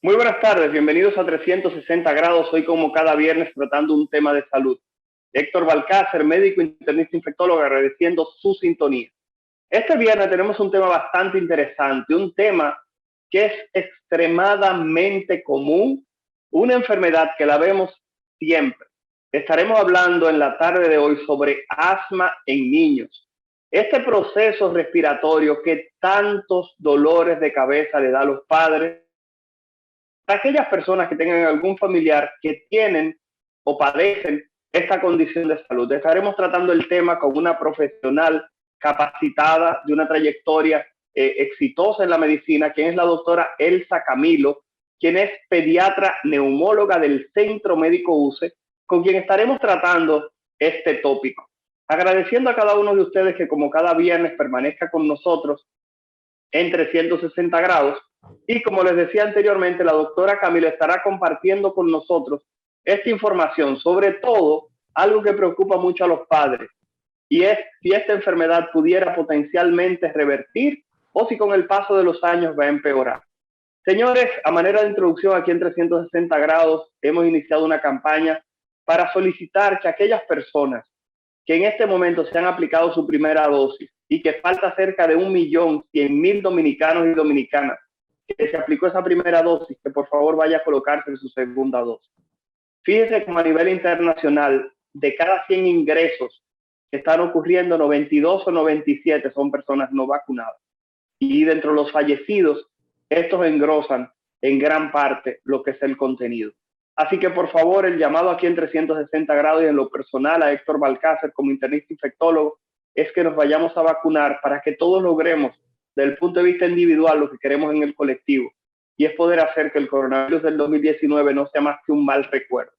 Muy buenas tardes, bienvenidos a 360 grados, hoy como cada viernes tratando un tema de salud. Héctor Balcácer, médico internista infectólogo, agradeciendo su sintonía. Este viernes tenemos un tema bastante interesante, un tema que es extremadamente común, una enfermedad que la vemos siempre. Estaremos hablando en la tarde de hoy sobre asma en niños. Este proceso respiratorio que tantos dolores de cabeza le da a los padres, para aquellas personas que tengan algún familiar que tienen o padecen esta condición de salud. Estaremos tratando el tema con una profesional capacitada de una trayectoria exitosa en la medicina, quien es la doctora Elsa Camilo, quien es pediatra neumóloga del Centro Médico UCE, con quien estaremos tratando este tópico. Agradeciendo a cada uno de ustedes que como cada viernes permanezca con nosotros en 360 grados. Y como les decía anteriormente, la doctora Camilo estará compartiendo con nosotros esta información, sobre todo algo que preocupa mucho a los padres, y es si esta enfermedad pudiera potencialmente revertir o si con el paso de los años va a empeorar. Señores, a manera de introducción, aquí en 360 grados hemos iniciado una campaña para solicitar que aquellas personas que en este momento se han aplicado su primera dosis y que falta cerca de 1.100.000 dominicanos y dominicanas que se aplicó esa primera dosis, que por favor vaya a colocarse en su segunda dosis. Fíjense como a nivel internacional, de cada 100 ingresos que están ocurriendo, 92 o 97 son personas no vacunadas. Y dentro de los fallecidos, estos engrosan en gran parte lo que es el contenido. Así que por favor, el llamado aquí en 360 grados y en lo personal a Héctor Balcácer como internista infectólogo es que nos vayamos a vacunar para que todos logremos, desde el punto de vista individual, lo que queremos en el colectivo, y es poder hacer que el coronavirus del 2019 no sea más que un mal recuerdo.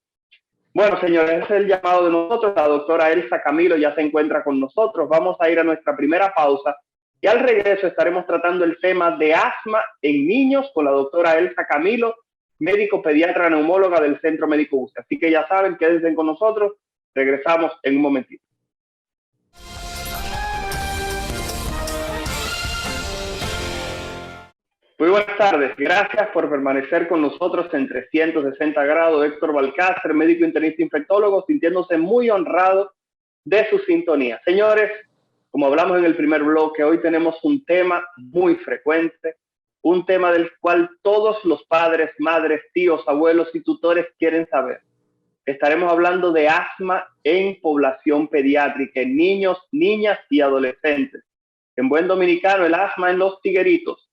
Bueno, señores, ese es el llamado de nosotros. La doctora Elsa Camilo ya se encuentra con nosotros. Vamos a ir a nuestra primera pausa y al regreso estaremos tratando el tema de asma en niños con la doctora Elsa Camilo, médico pediatra neumóloga del Centro Médico UCE. Así que ya saben, quédense con nosotros. Regresamos en un momentito. Muy buenas tardes. Gracias por permanecer con nosotros en 360 grados. Héctor Balcácer, médico internista infectólogo, sintiéndose muy honrado de su sintonía. Señores, como hablamos en el primer bloque, hoy tenemos un tema muy frecuente, un tema del cual todos los padres, madres, tíos, abuelos y tutores quieren saber. Estaremos hablando de asma en población pediátrica, en niños, niñas y adolescentes. En buen dominicano, el asma en los tigueritos.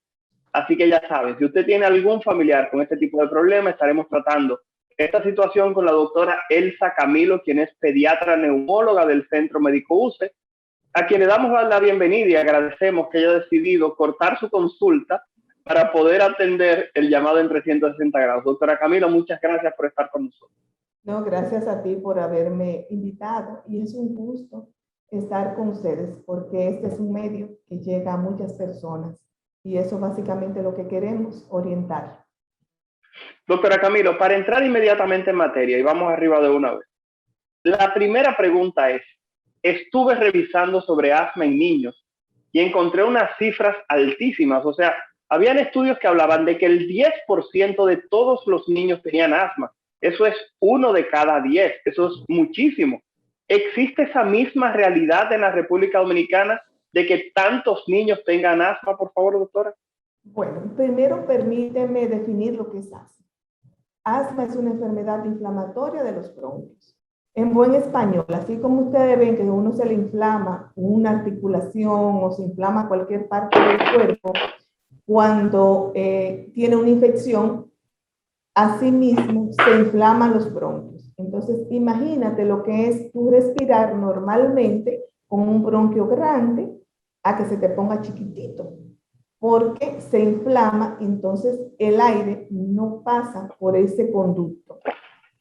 Así que ya saben, si usted tiene algún familiar con este tipo de problema, estaremos tratando esta situación con la doctora Elsa Camilo, quien es pediatra neumóloga del Centro Médico UCE, a quien le damos la bienvenida y agradecemos que haya decidido cortar su consulta para poder atender el llamado en 360 grados. Doctora Camilo, muchas gracias por estar con nosotros. No, gracias a ti por haberme invitado y es un gusto estar con ustedes porque este es un medio que llega a muchas personas y eso básicamente lo que queremos, orientar. Doctora Camilo, para entrar inmediatamente en materia y vamos arriba de una vez. La primera pregunta es, estuve revisando sobre asma en niños y encontré unas cifras altísimas, o sea, habían estudios que hablaban de que el 10% de todos los niños tenían asma. Eso es 1 de cada 10, eso es muchísimo. ¿Existe esa misma realidad en la República Dominicana de que tantos niños tengan asma, por favor, doctora? Bueno, primero permíteme definir lo que es asma. Asma es una enfermedad inflamatoria de los bronquios. En buen español, así como ustedes ven que a uno se le inflama una articulación o se inflama cualquier parte del cuerpo cuando tiene una infección, asimismo se inflaman los bronquios. Entonces, imagínate lo que es tú respirar normalmente con un bronquio grande a que se te ponga chiquitito, porque se inflama, entonces el aire no pasa por ese conducto.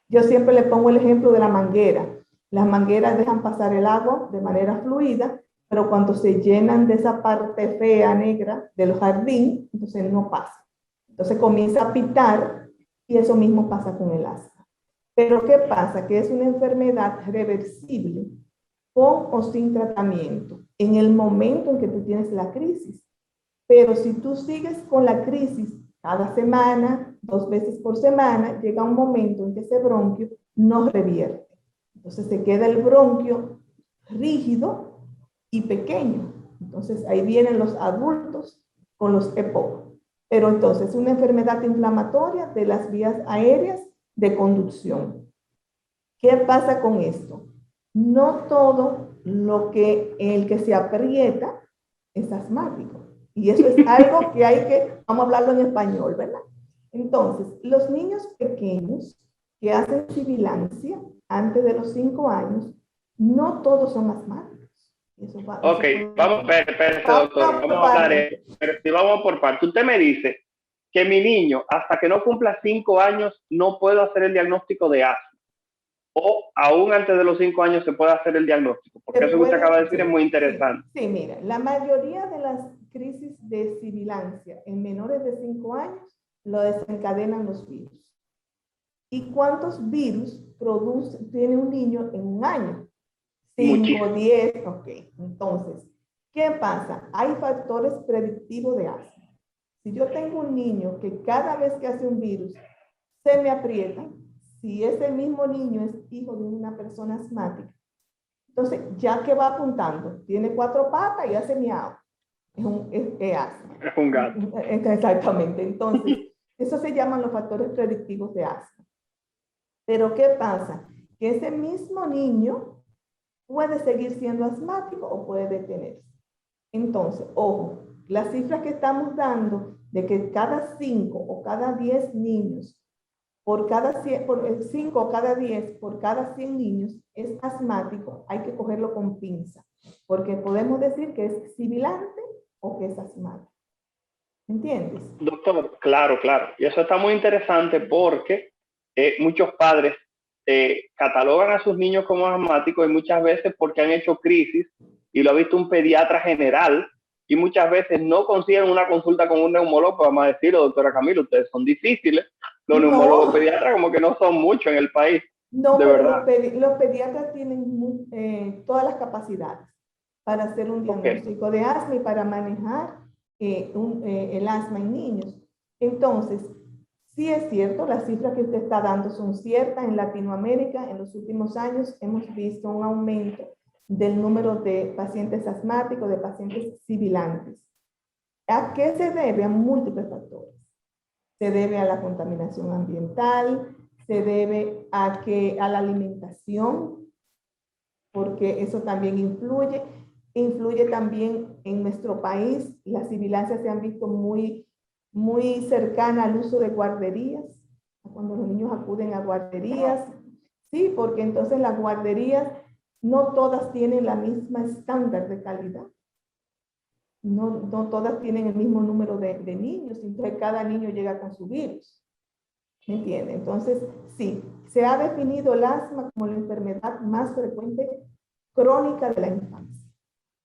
Yo siempre le pongo el ejemplo de la manguera. Las mangueras dejan pasar el agua de manera fluida, pero cuando se llenan de esa parte fea, negra del jardín, entonces no pasa. Entonces comienza a pitar y eso mismo pasa con el asma. Pero ¿qué pasa? Que es una enfermedad reversible con o sin tratamiento en el momento en que tú tienes la crisis. Pero si tú sigues con la crisis cada semana, 2 veces por semana, llega un momento en que ese bronquio no revierte. Entonces se queda el bronquio rígido y pequeño. Entonces ahí vienen los adultos con los EPOC. Pero entonces es una enfermedad inflamatoria de las vías aéreas de conducción. ¿Qué pasa con esto? No todo el que se aprieta es asmático. Y eso es algo que vamos a hablarlo en español, ¿verdad? Entonces, los niños pequeños que hacen sibilancia antes de los 5 años, no todos son asmáticos. Ok, vamos, doctor, vamos a hablar, pero si vamos por parte. Usted me dice que mi niño, hasta que no cumpla 5 años, no puedo hacer el diagnóstico de asma. O aún antes de los 5 años se puede hacer el diagnóstico, porque eso que usted acaba de decir es muy interesante. Sí, mira, la mayoría de las crisis de sibilancia en menores de 5 años lo desencadenan los virus. ¿Y cuántos virus tiene un niño en un año? 5, 10, ok. Entonces, ¿qué pasa? Hay factores predictivos de asma. Si yo tengo un niño que cada vez que hace un virus se me aprieta, si ese mismo niño es hijo de una persona asmática, entonces ya que va apuntando, tiene 4 patas y hace miau, es asma. Es un gato. Exactamente. Entonces, eso se llaman los factores predictivos de asma. Pero ¿qué pasa? Que ese mismo niño puede seguir siendo asmático o puede detenerse. Entonces, ojo, las cifras que estamos dando de que cada 5 o cada 10 niños, por 5 o cada 10, por cada 100 niños es asmático, hay que cogerlo con pinza, porque podemos decir que es sibilante o que es asmático. ¿Entiendes? Doctor, claro. Y eso está muy interesante porque muchos padres catalogan a sus niños como asmáticos y muchas veces porque han hecho crisis y lo ha visto un pediatra general y muchas veces no consiguen una consulta con un neumólogo. Vamos a decirlo, doctora Camila, ustedes son difíciles. Los neumólogos pediatras como que no son muchos en el país. No, de pero verdad. los pediatras tienen todas las capacidades para hacer un diagnóstico de asma y para manejar el asma en niños. Entonces, sí es cierto, las cifras que usted está dando son ciertas. En Latinoamérica, en los últimos años, hemos visto un aumento del número de pacientes asmáticos, de pacientes sibilantes. ¿A qué se debe? A múltiples factores. Se debe a la contaminación ambiental, se debe a la alimentación, porque eso también influye. Influye también en nuestro país. Las sibilancias se han visto muy cercanas al uso de guarderías, cuando los niños acuden a guarderías. Sí, porque entonces las guarderías no todas tienen la misma estándar de calidad. No todas tienen el mismo número de niños, entonces cada niño llega con su virus. ¿Me entiende? Entonces, sí, se ha definido el asma como la enfermedad más frecuente crónica de la infancia.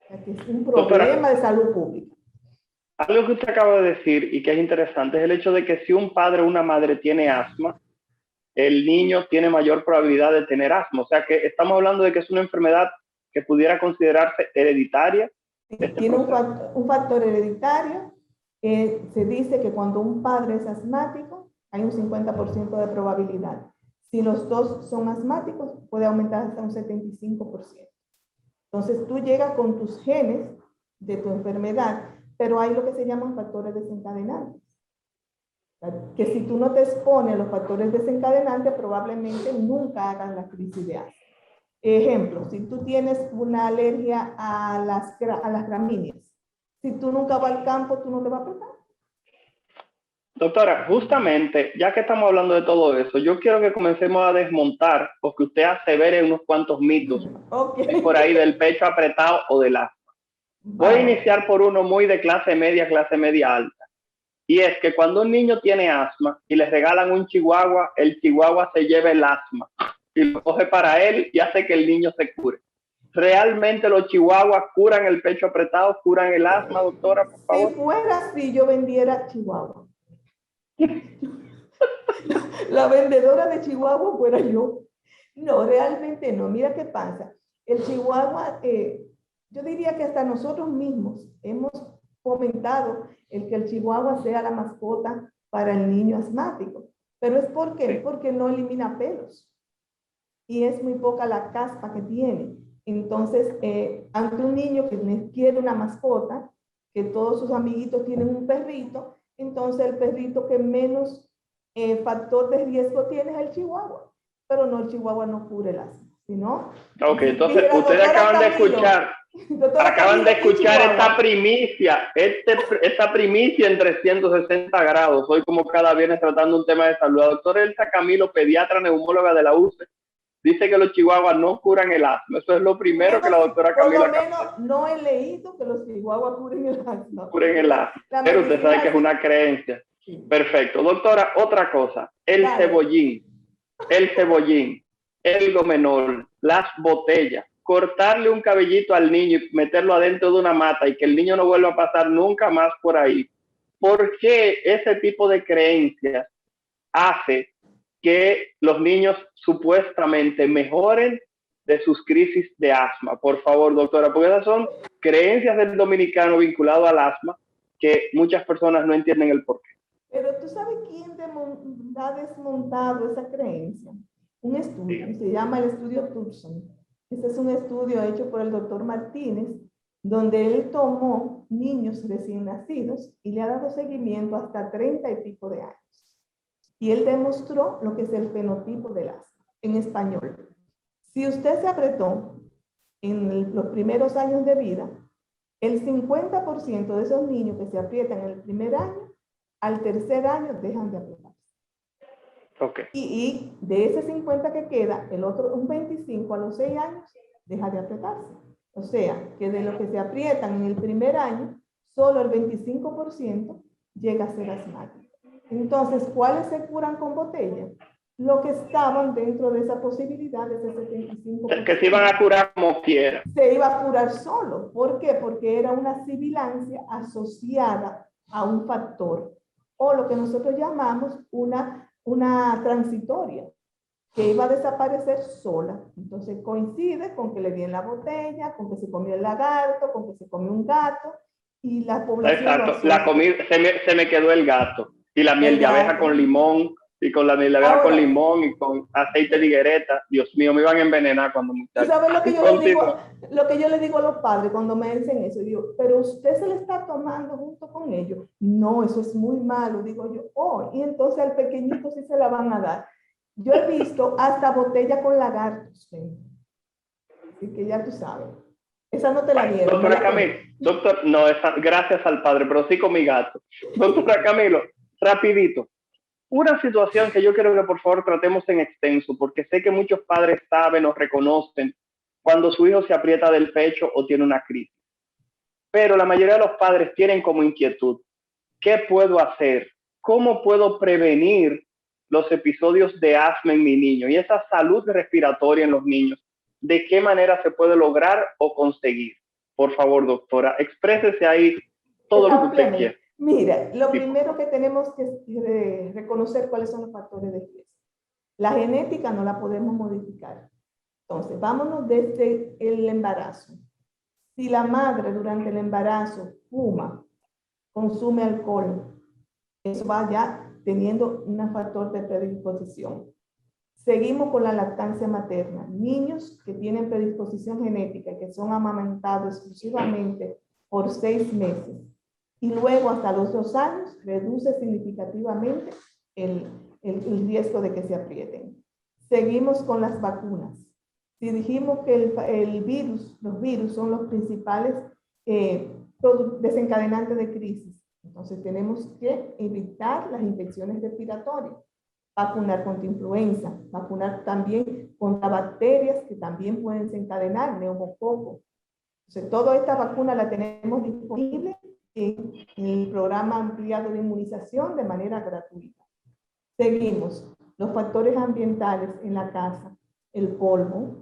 O sea, que es un problema de salud pública. Algo que usted acaba de decir y que es interesante es el hecho de que si un padre o una madre tiene asma, el niño tiene mayor probabilidad de tener asma. O sea que estamos hablando de que es una enfermedad que pudiera considerarse hereditaria. Tiene un factor hereditario. Se dice que cuando un padre es asmático, hay un 50% de probabilidad. Si los dos son asmáticos, puede aumentar hasta un 75%. Entonces, tú llegas con tus genes de tu enfermedad, pero hay lo que se llaman factores desencadenantes. Que si tú no te expones a los factores desencadenantes, probablemente nunca hagas la crisis de asma. Ejemplo, si tú tienes una alergia a las gramíneas, si tú nunca vas al campo, tú no te vas a pegar. Doctora, justamente, ya que estamos hablando de todo eso, yo quiero que comencemos a desmontar o que usted asevere unos cuantos mitos por ahí del pecho apretado o del asma. Voy a iniciar por uno muy de clase media alta. Y es que cuando un niño tiene asma y le regalan un chihuahua, el chihuahua se lleva el asma y lo coge para él y hace que el niño se cure. ¿Realmente los chihuahuas curan el pecho apretado, curan el asma, doctora, por favor? Si fuera así, yo vendiera chihuahua. La vendedora de chihuahua fuera yo. No, realmente no. Mira qué pasa. El chihuahua, yo diría que hasta nosotros mismos hemos fomentado el que el chihuahua sea la mascota para el niño asmático. ¿Pero es por qué? Sí. Porque no elimina pelos y es muy poca la caspa que tiene. Entonces, ante un niño que quiere una mascota, que todos sus amiguitos tienen un perrito, entonces el perrito que menos factor de riesgo tiene es el chihuahua, pero no, el chihuahua no cubre el asma, ¿no? Ok, entonces Dijera, ustedes doctora acaban de Camilo, escuchar, doctora Camilo, ¿y esta chihuahua? primicia, esta primicia en 360 grados. Hoy como cada viernes tratando un tema de salud. La doctora Elsa Camilo, pediatra neumóloga de la UCE, dice que los chihuahuas no curan el asma. Eso es lo primero que la doctora Por Camilo lo menos no he leído que los chihuahuas curen el asma. curen el asma. La Pero usted sabe que es medicina, una creencia. sí. Perfecto. Doctora, otra cosa. El Dale. cebollín, el gomenol, las botellas, cortarle un cabellito al niño y meterlo adentro de una mata y que el niño no vuelva a pasar nunca más por ahí. ¿Por qué ese tipo de creencias hace que los niños supuestamente mejoren de sus crisis de asma? Por favor, doctora, porque esas son creencias del dominicano vinculado al asma que muchas personas no entienden el porqué. Pero tú sabes quién ha desmontado esa creencia. Un estudio, Sí. se llama el estudio Thurston. Este es un estudio hecho por el doctor Martínez, donde él tomó niños recién nacidos y le ha dado seguimiento hasta 30 y pico de años. Y él demostró lo que es el fenotipo del asma en español. Si usted se apretó en los primeros años de vida, el 50% de esos niños que se aprietan en el primer año, al tercer año dejan de apretarse. Okay. Y de ese 50 que queda, el otro, un 25 a los 6 años, deja de apretarse. O sea, que de lo que se aprietan en el primer año, solo el 25% llega a ser asmático. Entonces, ¿cuáles se curan con botella? Lo que estaban dentro de esa posibilidad, de ese 75%. Que se iban a curar como quiera. Se iba a curar solo. ¿Por qué? Porque era una sibilancia asociada a un factor, o lo que nosotros llamamos una transitoria, que iba a desaparecer sola. Entonces coincide con que le di en la botella, con que se comió el lagarto, con que se comió un gato, y la población... Exacto, se me quedó el gato. Y la miel de abeja con limón, y con la miel de abeja con limón, y con aceite de higuereta. Dios mío, me iban a envenenar cuando muchachos. ¿Sabes lo que yo le digo a los padres cuando me dicen eso? Digo, pero usted se le está tomando junto con ellos. No, eso es muy malo, digo yo. Oh, y entonces al pequeñito sí se la van a dar. Yo he visto hasta botella con lagartos. Así que ya tú sabes. Esa no te la dieron. Doctora Camilo, no, gracias al padre, pero sí con mi gato. Doctora Camilo, rapidito. Una situación que yo quiero que por favor tratemos en extenso, porque sé que muchos padres saben o reconocen cuando su hijo se aprieta del pecho o tiene una crisis. Pero la mayoría de los padres tienen como inquietud, ¿qué puedo hacer? ¿Cómo puedo prevenir los episodios de asma en mi niño? Y esa salud respiratoria en los niños, ¿de qué manera se puede lograr o conseguir? Por favor, doctora, exprésese ahí todo lo que usted quiera. Mira, lo primero que tenemos que reconocer cuáles son los factores de riesgo. La genética no la podemos modificar. Entonces, vámonos desde el embarazo. Si la madre durante el embarazo fuma, consume alcohol, eso va ya teniendo un factor de predisposición. Seguimos con la lactancia materna. Niños que tienen predisposición genética, que son amamentados exclusivamente por 6 meses, y luego hasta los 2 años reduce significativamente el riesgo de que se aprieten. Seguimos con las vacunas. Si dijimos que los virus son los principales desencadenantes de crisis, entonces tenemos que evitar las infecciones respiratorias, vacunar contra influenza, vacunar también contra bacterias que también pueden desencadenar neumococo. Entonces, toda esta vacuna la tenemos disponible en el programa ampliado de inmunización de manera gratuita. Seguimos. Los factores ambientales en la casa, el polvo,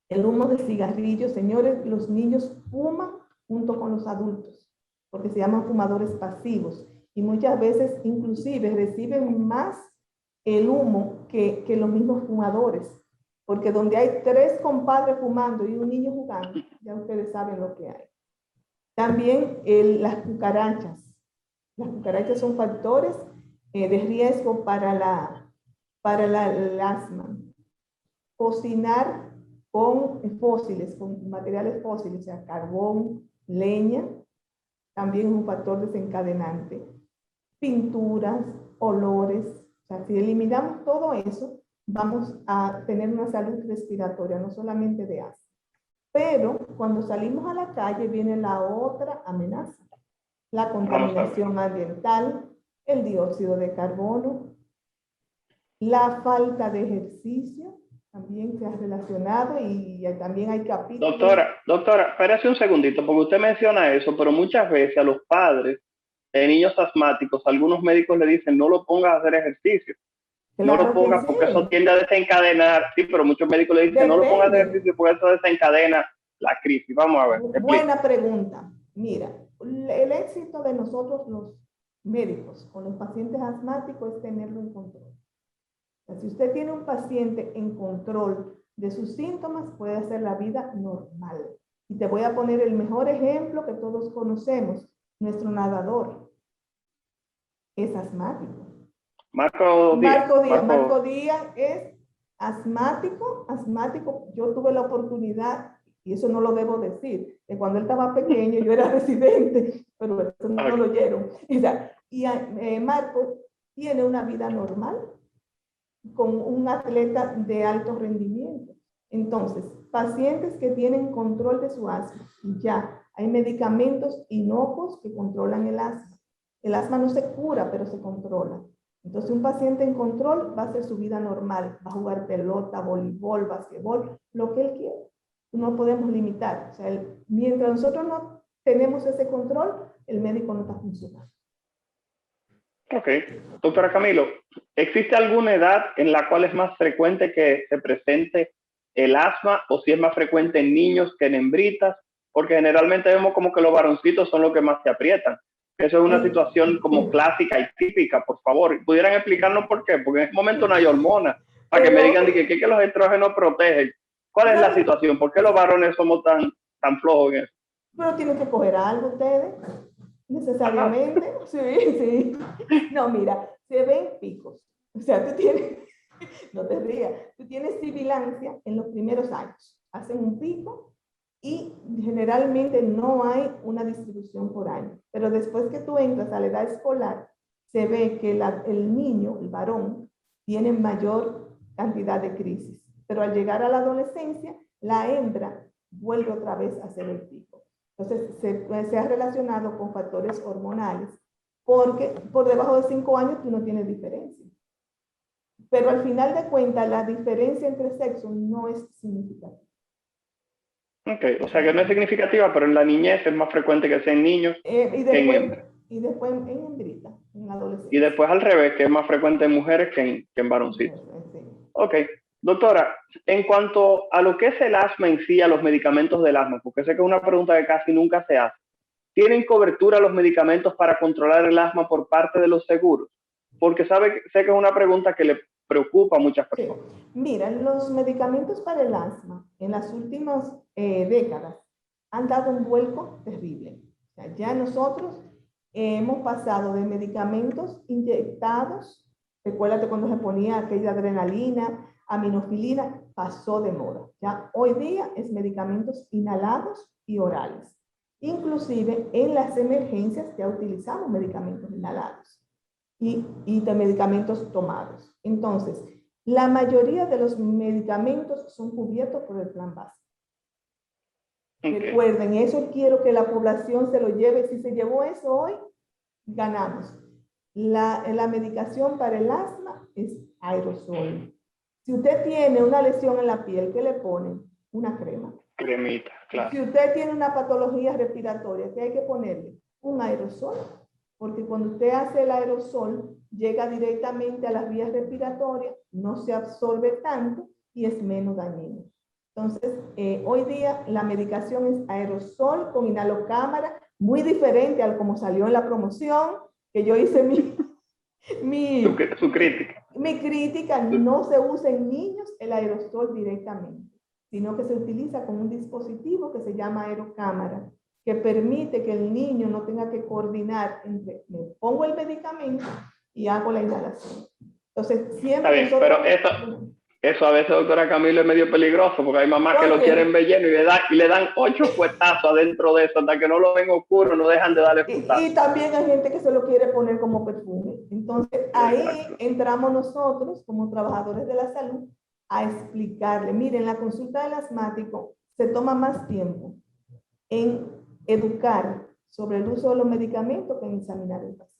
el humo de cigarrillos. Señores, los niños fuman junto con los adultos, porque se llaman fumadores pasivos, y muchas veces inclusive reciben más el humo que los mismos fumadores, porque donde hay 3 compadres fumando y un niño jugando, ya ustedes saben lo que hay. También las cucarachas. Las cucarachas son factores de riesgo para el asma. Cocinar con fósiles, con materiales fósiles, o sea, carbón, leña, también es un factor desencadenante. Pinturas, olores, o sea, si eliminamos todo eso, vamos a tener una salud respiratoria, no solamente de asma. Pero cuando salimos a la calle viene la otra amenaza, la contaminación ambiental, el dióxido de carbono, la falta de ejercicio, también se ha relacionado y también hay capítulos. Doctora, espérese un segundito, porque usted menciona eso, pero muchas veces a los padres de niños asmáticos, algunos médicos le dicen, no lo pongas a hacer ejercicio. Claro, no lo pongas porque eso tiende a desencadenar, sí, pero muchos médicos le dicen, no lo pongas a hacer ejercicio porque eso desencadena la crisis. Vamos a ver. Buena pregunta. Mira, el éxito de nosotros los médicos con los pacientes asmáticos es tenerlo en control. O sea, si usted tiene un paciente en control de sus síntomas, puede hacer la vida normal. Y te voy a poner el mejor ejemplo que todos conocemos. Nuestro nadador es asmático. Marco Díaz es asmático. Yo tuve la oportunidad, y eso no lo debo decir, que cuando él estaba pequeño yo era residente, pero eso no lo oyeron. Y Marco tiene una vida normal con un atleta de alto rendimiento. Entonces, pacientes que tienen control de su asma, ya hay medicamentos inocuos que controlan el asma. El asma no se cura, pero se controla. Entonces, un paciente en control va a hacer su vida normal, va a jugar pelota, voleibol, basquetbol, lo que él quiera. No podemos limitar. O sea, mientras nosotros no tenemos ese control, el médico no está funcionando. Ok. Doctora Camilo, ¿existe alguna edad en la cual es más frecuente que se presente el asma o si es más frecuente en niños que en hembritas? Porque generalmente vemos como que los varoncitos son los que más se aprietan. Eso es una situación como clásica y típica, por favor. ¿Pudieran explicarnos por qué? Porque en este momento no hay hormonas. Para que me digan que los estrógenos protegen. ¿Cuál es la situación? ¿Por qué los varones somos tan flojos en eso? Pero tienen que coger algo ustedes, necesariamente. Sí. No, mira, se ven picos. O sea, tú tienes, no te rías, tú tienes sibilancia en los primeros años. Hacen un pico y generalmente no hay una distribución por año. Pero después que tú entras a la edad escolar, se ve que el niño, el varón, tiene mayor cantidad de crisis. Pero al llegar a la adolescencia, la hembra vuelve otra vez a hacer el pico. Entonces, se ha relacionado con factores hormonales, porque por debajo de 5 años tú no tienes diferencia. Pero al final de cuentas, la diferencia entre sexos no es significativa. Ok, o sea que no es significativa, pero en la niñez es más frecuente que sea en niños que en hembras. Y después en hembrita, en adolescencia. Y después al revés, que es más frecuente en mujeres que en varoncitos. Sí. Ok, doctora, en cuanto a lo que es el asma en sí, a los medicamentos del asma, porque sé que es una pregunta que casi nunca se hace, ¿tienen cobertura los medicamentos para controlar el asma por parte de los seguros? Porque sé que es una pregunta que le preocupa a muchas personas. Sí. Mira, los medicamentos para el asma en las últimas décadas han dado un vuelco terrible. O sea, ya nosotros hemos pasado de medicamentos inyectados, recuérdate cuando se ponía aquella adrenalina, aminofilina, pasó de moda. Ya hoy día es medicamentos inhalados y orales. Inclusive en las emergencias ya utilizamos medicamentos inhalados y de medicamentos tomados. Entonces, la mayoría de los medicamentos son cubiertos por el plan básico. Okay. Recuerden, eso quiero que la población se lo lleve. Si se llevó eso hoy, ganamos. La medicación para el asma es aerosol. Si usted tiene una lesión en la piel, ¿qué le ponen? Una crema. Cremita, claro. Si usted tiene una patología respiratoria, ¿qué hay que ponerle? Un aerosol. Porque cuando usted hace el aerosol, llega directamente a las vías respiratorias, no se absorbe tanto y es menos dañino. Entonces, hoy día la medicación es aerosol con inhalocámara, muy diferente a como salió en la promoción, que yo hice su crítica. Mi crítica, no se usa en niños el aerosol directamente, sino que se utiliza con un dispositivo que se llama aerocámara, que permite que el niño no tenga que coordinar entre me pongo el medicamento y hago la inhalación. Entonces, Está siempre bien, nosotros... pero eso a veces, doctora Camilo, es medio peligroso, porque hay mamás que lo quieren ver lleno y le dan 8 fuetazos adentro de eso, hasta que no lo ven oscuro, no dejan de darle frutazos. Y también hay gente que se lo quiere poner como perfume. Entonces, ahí Exacto. entramos nosotros, como trabajadores de la salud, a explicarle, miren, la consulta del asmático se toma más tiempo en educar sobre el uso de los medicamentos que en examinar el paciente.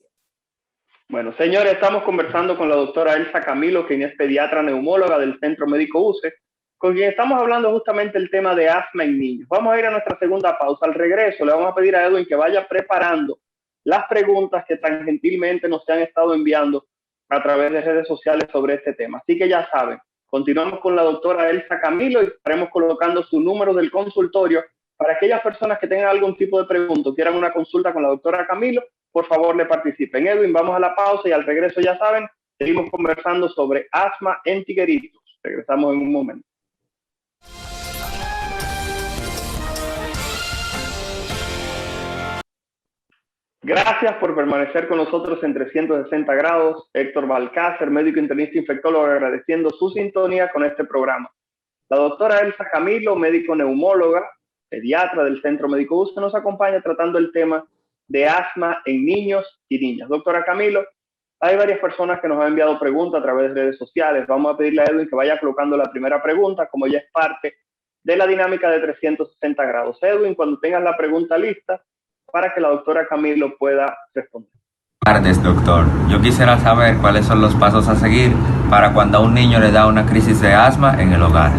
Bueno, señores, estamos conversando con la doctora Elsa Camilo, quien es pediatra neumóloga del Centro Médico UCE, con quien estamos hablando justamente el tema de asma en niños. Vamos a ir a nuestra segunda pausa. Al regreso, le vamos a pedir a Edwin que vaya preparando las preguntas que tan gentilmente nos han estado enviando a través de redes sociales sobre este tema. Así que ya saben, continuamos con la doctora Elsa Camilo y estaremos colocando su número del consultorio para aquellas personas que tengan algún tipo de pregunta o quieran una consulta con la doctora Camilo. Por favor, le participen. Edwin, vamos a la pausa y al regreso, ya saben, seguimos conversando sobre asma en tigueritos. Regresamos en un momento. Gracias por permanecer con nosotros en 360 grados. Héctor Balcácer, médico internista infectólogo, agradeciendo su sintonía con este programa. La doctora Elsa Camilo, médico neumóloga, pediatra del Centro Médico UCE, nos acompaña tratando el tema de asma en niños y niñas. Doctora Camilo, hay varias personas que nos han enviado preguntas a través de redes sociales. Vamos a pedirle a Edwin que vaya colocando la primera pregunta, como ya es parte de la dinámica de 360 grados. Edwin, cuando tengas la pregunta lista, para que la doctora Camilo pueda responder. Buenas tardes, doctor. Yo quisiera saber cuáles son los pasos a seguir para cuando a un niño le da una crisis de asma en el hogar.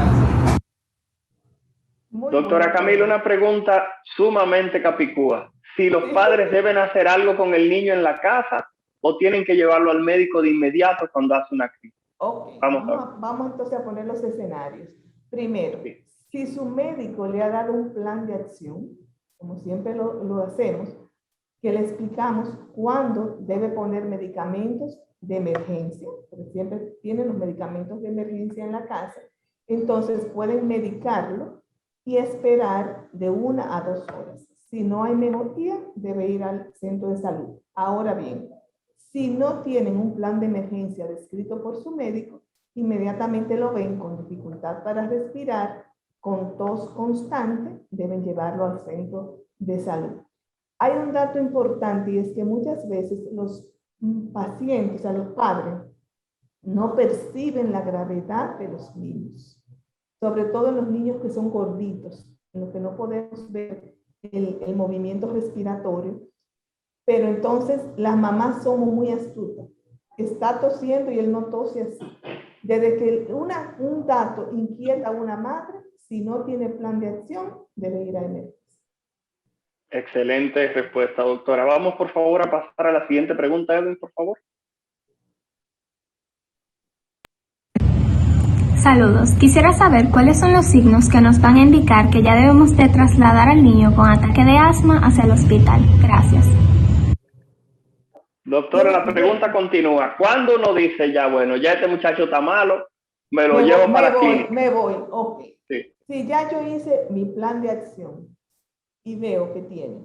Doctora Camilo, una pregunta sumamente capicúa. Si los padres deben hacer algo con el niño en la casa o tienen que llevarlo al médico de inmediato cuando hace una crisis. Ok, vamos entonces a poner los escenarios. Primero, sí, si su médico le ha dado un plan de acción, como siempre lo hacemos, que le explicamos cuándo debe poner medicamentos de emergencia, porque siempre tienen los medicamentos de emergencia en la casa, entonces pueden medicarlo y esperar de 1 a 2 horas. Si no hay mejoría, debe ir al centro de salud. Ahora bien, si no tienen un plan de emergencia descrito por su médico, inmediatamente lo ven con dificultad para respirar, con tos constante, deben llevarlo al centro de salud. Hay un dato importante y es que muchas veces los pacientes, o sea, los padres, no perciben la gravedad de los niños, sobre todo en los niños que son gorditos, en los que no podemos ver el movimiento respiratorio. Pero entonces las mamás somos muy astutas. Está tosiendo y él no tose así. Desde que un dato inquieta a una madre, si no tiene plan de acción, debe ir a emergencia. Excelente respuesta, doctora. Vamos, por favor, a pasar a la siguiente pregunta, Edwin, por favor. Saludos. Quisiera saber cuáles son los signos que nos van a indicar que ya debemos de trasladar al niño con ataque de asma hacia el hospital. Gracias. Doctora, la pregunta continúa. ¿Cuándo uno dice ya, bueno, ya este muchacho está malo, me lo llevo para la clínica? Me voy, ok. Sí. Si ya yo hice mi plan de acción y veo que tiene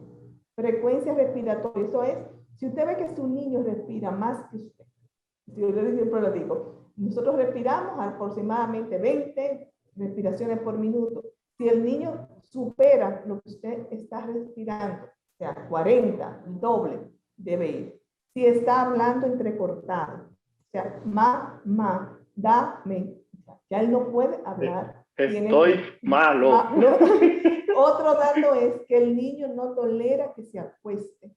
frecuencia respiratoria, eso es, si usted ve que su niño respira más que usted, yo siempre lo digo, nosotros respiramos aproximadamente 20 respiraciones por minuto. Si el niño supera lo que usted está respirando, o sea, 40, el doble, debe ir. Si está hablando entrecortado, o sea, dame, ya él no puede hablar. Estoy malo. Otro dato es que el niño no tolera que se acueste.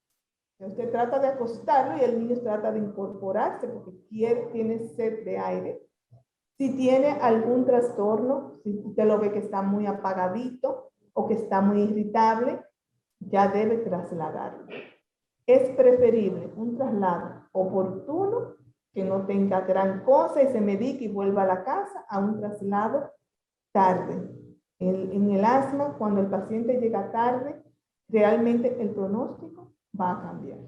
Usted trata de acostarlo y el niño trata de incorporarse porque tiene sed de aire. Si tiene algún trastorno, si usted lo ve que está muy apagadito o que está muy irritable, ya debe trasladarlo. Es preferible un traslado oportuno, que no tenga gran cosa y se medique y vuelva a la casa, a un traslado tarde. En el asma, cuando el paciente llega tarde, realmente el pronóstico va a cambiar.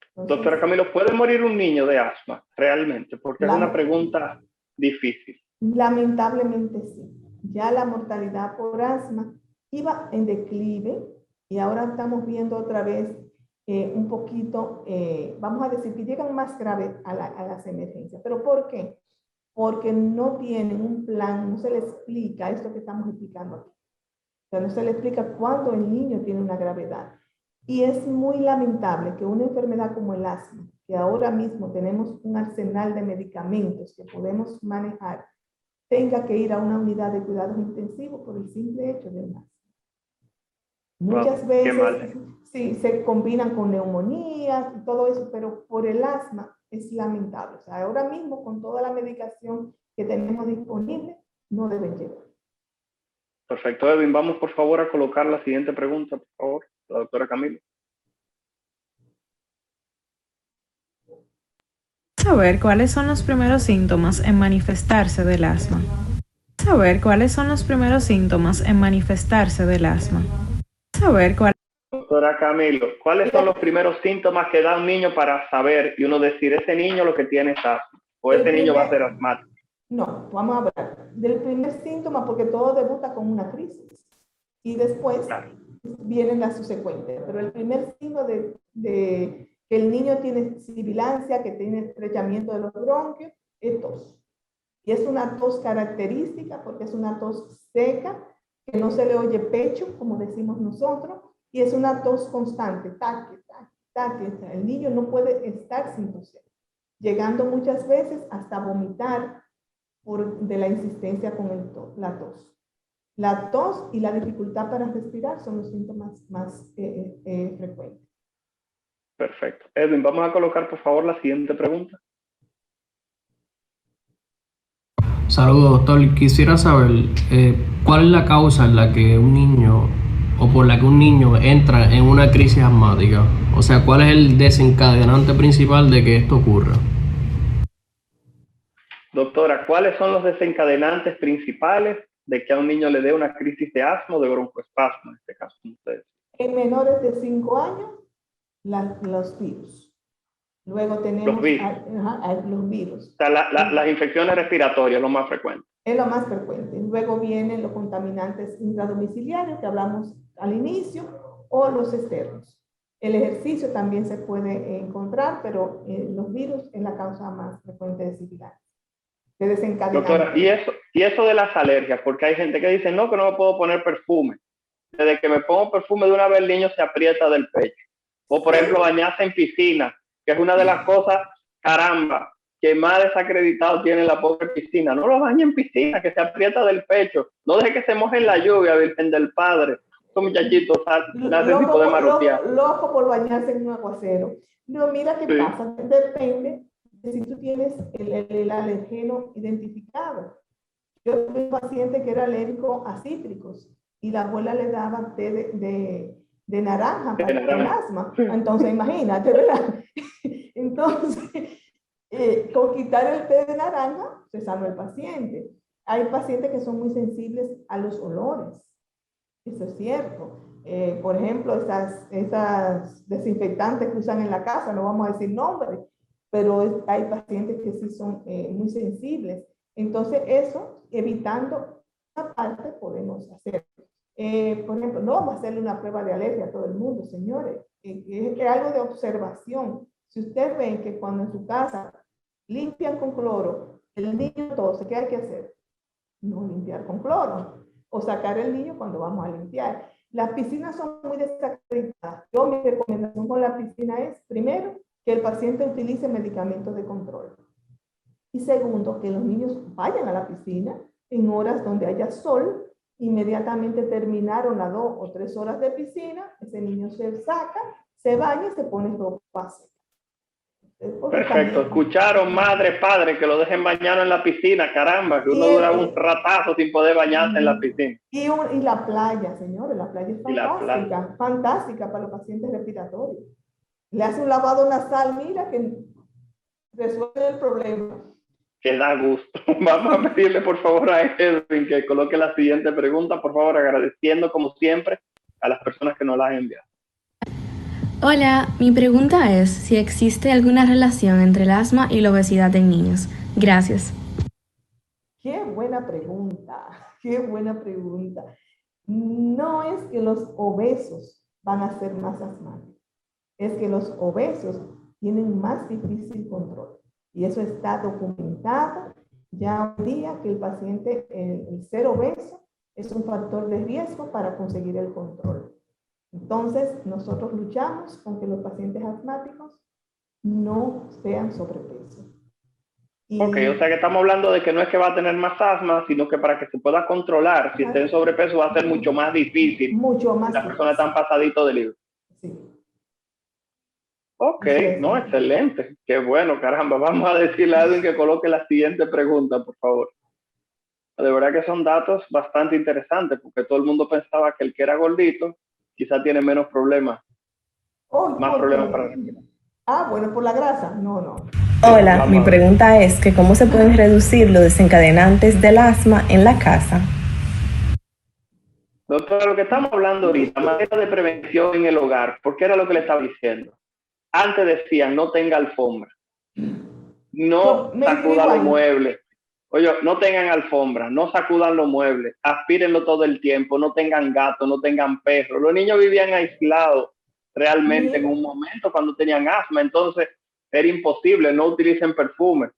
Entonces, doctora Camilo, ¿puede morir un niño de asma realmente? Porque es una pregunta difícil. Lamentablemente sí. Ya la mortalidad por asma iba en declive y ahora estamos viendo otra vez un poquito, vamos a decir, que llegan más graves a las emergencias. ¿Pero por qué? Porque no tienen un plan, no se les explica esto que estamos explicando aquí. O sea, no se le explica cuándo el niño tiene una gravedad. Y es muy lamentable que una enfermedad como el asma, que ahora mismo tenemos un arsenal de medicamentos que podemos manejar, tenga que ir a una unidad de cuidados intensivos por el simple hecho de un asma. Muchas veces sí, se combinan con neumonías y todo eso, pero por el asma es lamentable. O sea, ahora mismo con toda la medicación que tenemos disponible, no deben llevar. Perfecto, Edwin. Vamos por favor a colocar la siguiente pregunta, por favor, la doctora Camilo. Saber cuáles son los primeros síntomas en manifestarse del asma. Saber cuáles son los primeros síntomas en manifestarse del asma. Saber cuál. Doctora Camilo, ¿cuáles son los primeros síntomas que da un niño para saber y uno decir, ese niño lo que tiene es asma o ese niño va a ser asmático? No, vamos a hablar del primer síntoma porque todo debuta con una crisis y después vienen las subsecuentes. Pero el primer signo de que el niño tiene sibilancia, que tiene estrechamiento de los bronquios, es tos. Y es una tos característica porque es una tos seca, que no se le oye pecho, como decimos nosotros, y es una tos constante, taque, taque, taque. El niño no puede estar sin toser, llegando muchas veces hasta vomitar de la insistencia con la tos. La tos y la dificultad para respirar son los síntomas más frecuentes. Perfecto. Edwin, vamos a colocar por favor la siguiente pregunta. Saludos, doctor. Quisiera saber cuál es la causa en la que un niño o por la que un niño entra en una crisis asmática. O sea, cuál es el desencadenante principal de que esto ocurra. Doctora, ¿cuáles son los desencadenantes principales de que a un niño le dé una crisis de asma o de broncoespasmo, en este caso? Ustedes? En menores de 5 años, los virus. Luego tenemos los virus. O sea, las infecciones respiratorias, lo más frecuente. Es lo más frecuente. Luego vienen los contaminantes intradomiciliarios que hablamos al inicio o los externos. El ejercicio también se puede encontrar, pero los virus es la causa más frecuente de sibilancia. De desencadenante. Doctora, ¿y eso de las alergias? Porque hay gente que dice, no, que no me puedo poner perfume. Desde que me pongo perfume de una vez el niño se aprieta del pecho. O por ejemplo, bañarse en piscina, que es una de las cosas, caramba, que más desacreditado tiene la pobre piscina. No lo bañe en piscina, que se aprieta del pecho. No deje que se moje en la lluvia, Virgen del Padre. Estos muchachitos hacen tipo de marutear. Loco por bañarse en un aguacero. No, mira qué pasa. Depende de si tú tienes el alergeno identificado. Yo tuve un paciente que era alérgico a cítricos y la abuela le daba té de naranja para el asma. Entonces, imagínate, ¿verdad? Entonces, con quitar el té de naranja, se sanó el paciente. Hay pacientes que son muy sensibles a los olores. Eso es cierto. Por ejemplo, esas desinfectantes que usan en la casa, no vamos a decir nombres, pero hay pacientes que sí son muy sensibles. Entonces, eso, evitando esa parte, podemos hacer. Por ejemplo, no vamos a hacerle una prueba de alergia a todo el mundo, señores. Es algo de observación. Si ustedes ven que cuando en su casa limpian con cloro, el niño tose, ¿qué hay que hacer? No limpiar con cloro. O sacar el niño cuando vamos a limpiar. Las piscinas son muy desacreditadas. Mi recomendación con la piscina es, primero, que el paciente utilice medicamentos de control. Y segundo, que los niños vayan a la piscina en horas donde haya sol. Inmediatamente terminaron las 2 o 3 horas de piscina, ese niño se saca, se baña y se pone ropa seca. Perfecto. Escucharon, madre, padre, que lo dejen bañar en la piscina, caramba, que uno dura un ratazo sin poder bañarse en la piscina. Y la playa, señores, la playa es fantástica, fantástica para los pacientes respiratorios. Le hace un lavado nasal, mira, que resuelve el problema. Que da gusto. Vamos a pedirle por favor a Edwin que coloque la siguiente pregunta, por favor, agradeciendo como siempre a las personas que nos la han enviado. Hola, mi pregunta es si existe alguna relación entre el asma y la obesidad en niños. Gracias. Qué buena pregunta, qué buena pregunta. No es que los obesos van a ser más asmáticos. es que los obesos tienen más difícil control. Y eso está documentado ya hoy día, que el paciente, el ser obeso, es un factor de riesgo para conseguir el control. Entonces, nosotros luchamos con que los pacientes asmáticos no sean sobrepeso. Ok, o sea que estamos hablando de que no es que va a tener más asma, sino que para que se pueda controlar, si está en sobrepeso va a ser mucho más difícil. Mucho más Las personas están pasaditos de libro. Sí. Ok, no, excelente. Qué bueno, caramba. Vamos a decirle a Edwin que coloque la siguiente pregunta, por favor. De verdad que son datos bastante interesantes, porque todo el mundo pensaba que el que era gordito quizá tiene menos problemas. Más problemas para respirar. Bueno, por la grasa. No. Hola, mi pregunta es que ¿cómo se pueden reducir los desencadenantes del asma en la casa? Doctora, lo que estamos hablando ahorita, manera de prevención en el hogar, porque era lo que le estaba diciendo. Antes decían, no tenga alfombra, no sacudan los muebles. Oye, no tengan alfombra, no sacudan los muebles, aspírenlo todo el tiempo, no tengan gatos, no tengan perros. Los niños vivían aislados realmente en un momento cuando tenían asma, entonces era imposible, no utilicen perfume,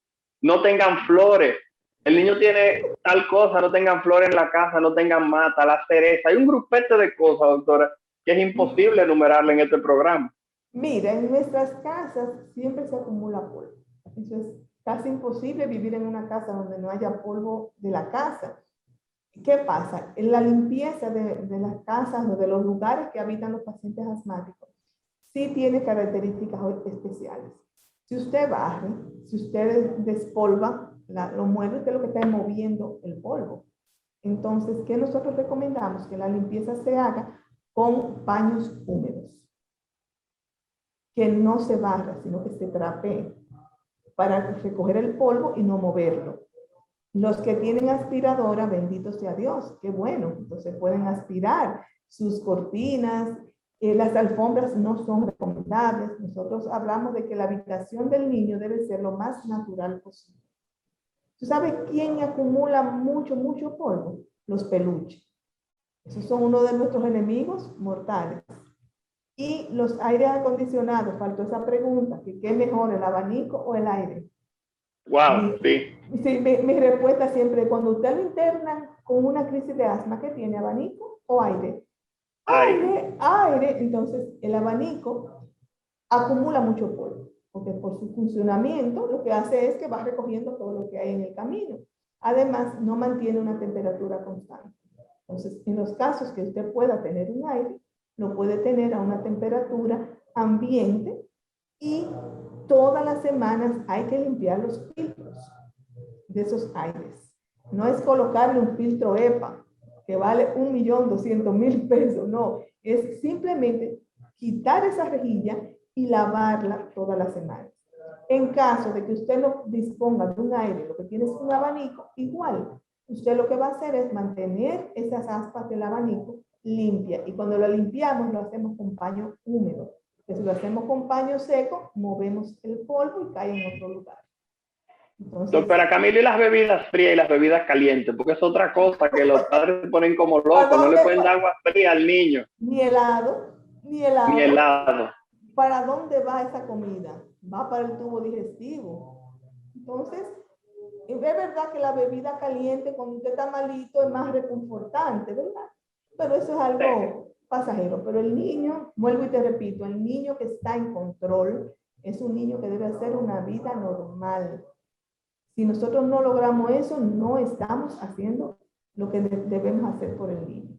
no tengan flores. El niño tiene tal cosa, no tengan flores en la casa, no tengan mata, la cereza. Hay un grupete de cosas, doctora, que es imposible enumerarle en este programa. Mira, en nuestras casas siempre se acumula polvo. Eso es casi imposible vivir en una casa donde no haya polvo de la casa. ¿Qué pasa? En la limpieza de las casas o de los lugares que habitan los pacientes asmáticos sí tiene características especiales. Si usted barre, si usted despolva los muebles, que es lo que está moviendo el polvo. Entonces, ¿qué nosotros recomendamos? Que la limpieza se haga con paños húmedos. Que no se barra, sino que se trapee para recoger el polvo y no moverlo. Los que tienen aspiradora, bendito sea Dios, qué bueno, entonces pueden aspirar sus cortinas, las alfombras no son recomendables. Nosotros hablamos de que la habitación del niño debe ser lo más natural posible. ¿Tú sabes quién acumula mucho polvo? Los peluches. Esos son uno de nuestros enemigos mortales. Y los aires acondicionados, faltó esa pregunta, que ¿qué es mejor, el abanico o el aire? Wow, sí. Mi respuesta siempre, cuando usted lo interna con una crisis de asma, ¿qué tiene, abanico o aire? Aire, entonces el abanico acumula mucho polvo, porque por su funcionamiento lo que hace es que va recogiendo todo lo que hay en el camino. Además, no mantiene una temperatura constante. Entonces, en los casos que usted pueda tener un aire, lo puede tener a una temperatura ambiente y todas las semanas hay que limpiar los filtros de esos aires. No es colocarle un filtro EPA que vale $1.200.000 pesos, no, es simplemente quitar esa rejilla y lavarla todas las semanas. En caso de que usted no disponga de un aire, lo que tiene es un abanico, igual, usted lo que va a hacer es mantener esas aspas del abanico limpia, y cuando lo limpiamos lo hacemos con paño húmedo. Si lo hacemos con paño seco, movemos el polvo y cae en otro lugar. Entonces, doctora Camilo, y las bebidas frías y las bebidas calientes, porque es otra cosa que los padres se ponen como locos, no le pueden dar agua fría al niño. Ni helado. ¿Para dónde va esa comida? Va para el tubo digestivo. Entonces, es verdad que la bebida caliente cuando usted está malito es más reconfortante, ¿verdad? Pero eso es algo pasajero. Pero el niño, vuelvo y te repito, el niño que está en control es un niño que debe hacer una vida normal. Si nosotros no logramos eso, no estamos haciendo lo que debemos hacer por el niño.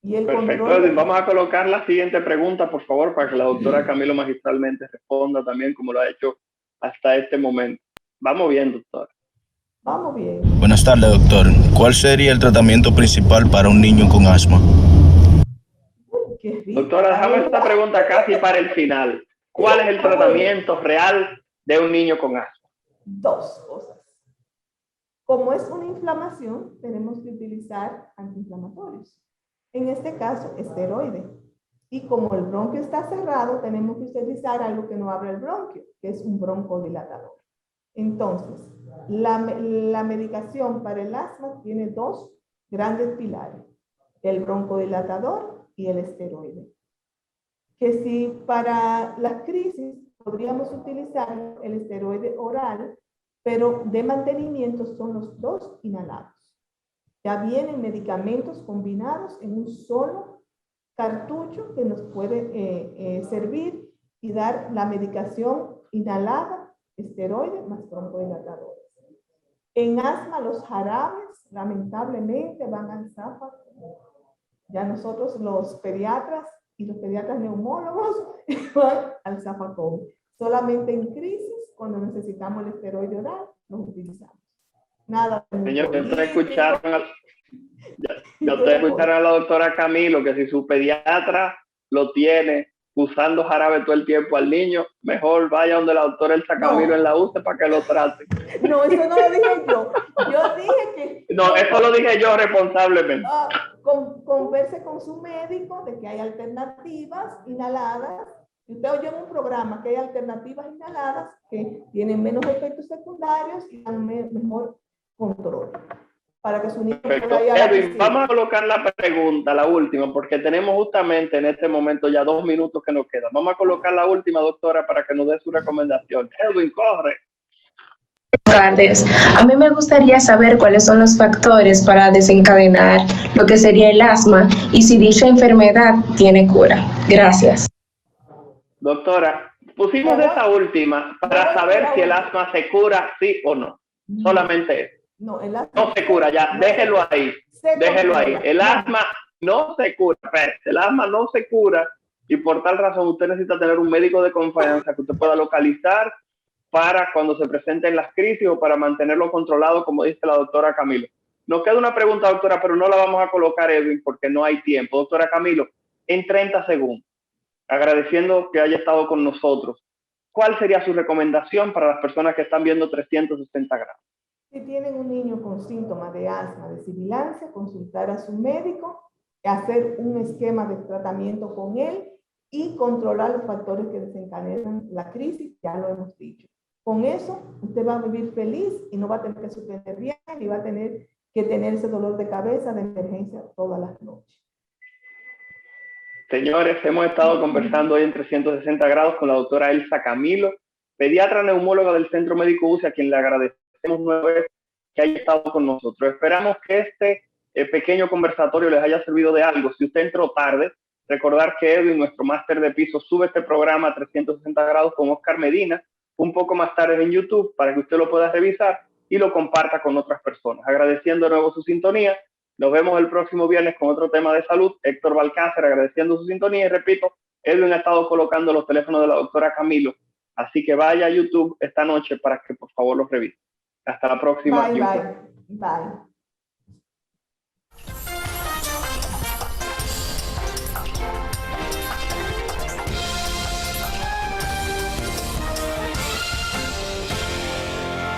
Y el perfecto, control... Vamos a colocar la siguiente pregunta, por favor, para que la doctora Camilo magistralmente responda también, como lo ha hecho hasta este momento. Vamos bien, doctora. Vamos bien. Buenas tardes, doctor. ¿Cuál sería el tratamiento principal para un niño con asma? Doctora, dejamos esta pregunta casi para el final. ¿Cuál es el tratamiento real de un niño con asma? Dos cosas. Como es una inflamación, tenemos que utilizar antiinflamatorios. En este caso, esteroide. Y como el bronquio está cerrado, tenemos que utilizar algo que no abra el bronquio, que es un broncodilatador. Entonces, la medicación para el asma tiene dos grandes pilares, el broncodilatador y el esteroide. que si para las crisis podríamos utilizar el esteroide oral, pero de mantenimiento son los 2 inhalados. Ya vienen medicamentos combinados en un solo cartucho que nos puede servir y dar la medicación inhalada, esteroide más broncodilatadores. En asma, los jarabes, lamentablemente, van al Zafacón. Ya nosotros, los pediatras y los pediatras neumólogos, van al Zafacón. Solamente en crisis, cuando necesitamos el esteroide oral, los utilizamos. Nada. Señor, ya ustedes escucharon a la doctora Camilo, que si su pediatra lo tiene usando jarabe todo el tiempo al niño, mejor vaya donde la doctora Elsa Camilo en la UCE para que lo trate. No, eso no lo dije yo. Yo dije que... No, eso lo dije yo responsablemente. Converse con su médico de que hay alternativas inhaladas. Usted oyó en un programa que hay alternativas inhaladas que tienen menos efectos secundarios y dan mejor control. Para que su niño pueda ir a Edwin, vamos a colocar la pregunta, la última, porque tenemos justamente en este momento ya 2 minutos que nos quedan. Vamos a colocar la última, doctora, para que nos dé su recomendación. Edwin, corre. Buenas tardes. A mí me gustaría saber cuáles son los factores para desencadenar lo que sería el asma y si dicha enfermedad tiene cura. Gracias. Doctora, pusimos esa última para saber si el asma se cura, sí o no. Solamente eso. No, el asma no se cura, ya, déjelo ahí. Déjelo ahí. El asma no se cura. El asma no se cura y por tal razón usted necesita tener un médico de confianza que usted pueda localizar para cuando se presenten las crisis o para mantenerlo controlado, como dice la doctora Camilo. Nos queda una pregunta, doctora, pero no la vamos a colocar, Edwin, porque no hay tiempo. Doctora Camilo, en 30 segundos, agradeciendo que haya estado con nosotros, ¿cuál sería su recomendación para las personas que están viendo 360 grados? Si tienen un niño con síntomas de asma, de sibilancia, consultar a su médico, hacer un esquema de tratamiento con él y controlar los factores que desencadenan la crisis, ya lo hemos dicho. Con eso, usted va a vivir feliz y no va a tener que suspender bien y va a tener que tener ese dolor de cabeza de emergencia todas las noches. Señores, hemos estado conversando hoy en 360 grados con la doctora Elsa Camilo, pediatra neumóloga del Centro Médico UCE, a quien le agradecemos nuevamente que haya estado con nosotros. Esperamos que este pequeño conversatorio les haya servido de algo. Si usted entró tarde, recordar que Edwin, nuestro máster de piso, sube este programa a 360 grados con Oscar Medina un poco más tarde en YouTube para que usted lo pueda revisar y lo comparta con otras personas. Agradeciendo de nuevo su sintonía. Nos vemos el próximo viernes con otro tema de salud. Héctor Balcácer agradeciendo su sintonía y repito, Edwin ha estado colocando los teléfonos de la doctora Camilo. Así que vaya a YouTube esta noche para que por favor los revise. Hasta la próxima. Bye, bye. Bye.